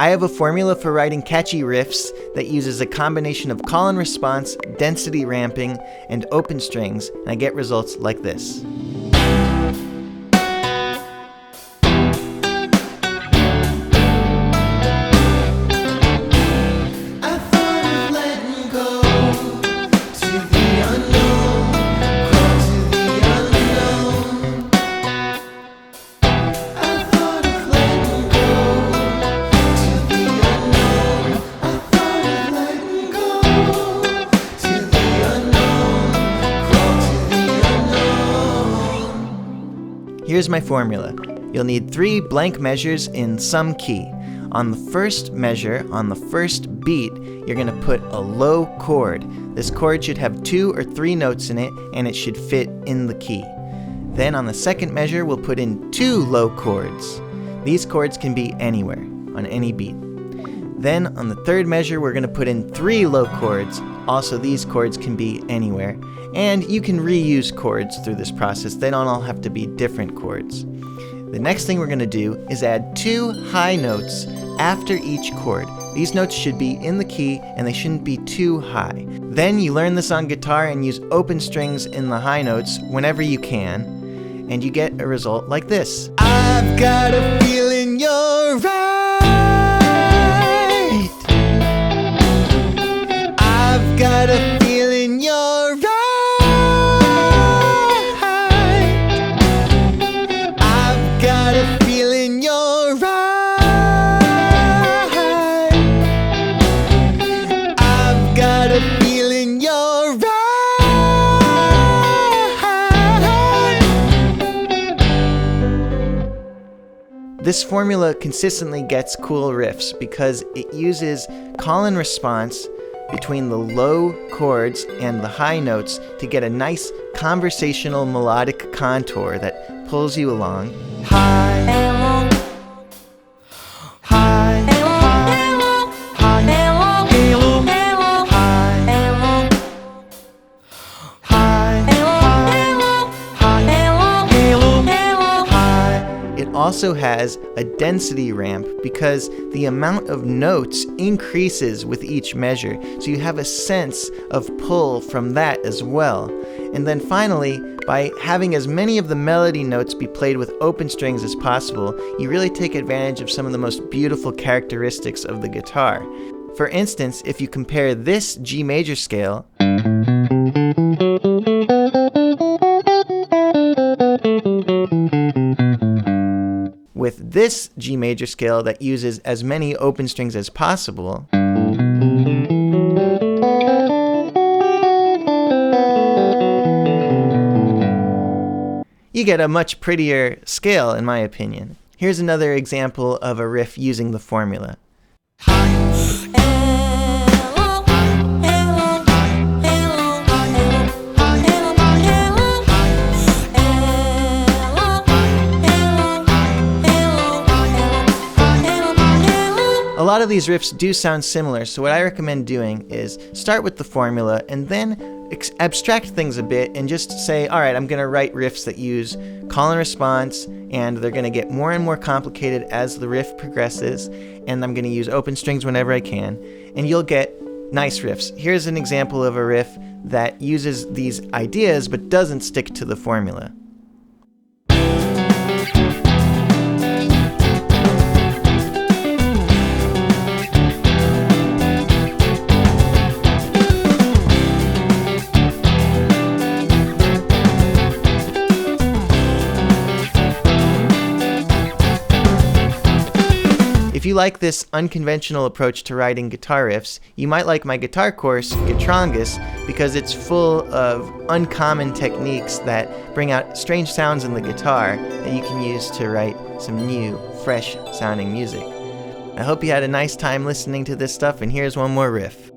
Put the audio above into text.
I have a formula for writing catchy riffs that uses a combination of call and response, density ramping, and open strings, and I get results like this. Here's my formula. You'll need 3 blank measures in some key. On the first measure, on the first beat, you're going to put a low chord. This chord should have 2 or 3 notes in it, and it should fit in the key. Then on the second measure, we'll put in 2 low chords. These chords can be anywhere, on any beat. Then on the third measure, we're going to put in 3 low chords. Also, these chords can be anywhere. And you can reuse chords through this process. They don't all have to be different chords. The next thing we're going to do is add 2 high notes after each chord. These notes should be in the key and they shouldn't be too high. Then you learn this on guitar and use open strings in the high notes whenever you can, and you get a result like this. I've got a feeling you're right. I've got a feeling you're right. I've got a feeling you're right. I've got a feeling you're right. This formula consistently gets cool riffs because it uses call and response between the low chords and the high notes to get a nice conversational melodic contour that pulls you along. High, high, high, high, high. It also has a density ramp because the amount of notes increases with each measure, so you have a sense of pull from that as well. And then finally, by having as many of the melody notes be played with open strings as possible, you really take advantage of some of the most beautiful characteristics of the guitar. For instance, if you compare this G major scale with this G major scale that uses as many open strings as possible, you get a much prettier scale, in my opinion. Here's another example of a riff using the formula. A lot of these riffs do sound similar, so what I recommend doing is start with the formula and then abstract things a bit and just say, all right, I'm going to write riffs that use call and response, and they're going to get more and more complicated as the riff progresses, and I'm going to use open strings whenever I can, and you'll get nice riffs. Here's an example of a riff that uses these ideas but doesn't stick to the formula. If you like this unconventional approach to writing guitar riffs, you might like my guitar course, Guitrongus, because it's full of uncommon techniques that bring out strange sounds in the guitar that you can use to write some new, fresh sounding music. I hope you had a nice time listening to this stuff, and here's one more riff.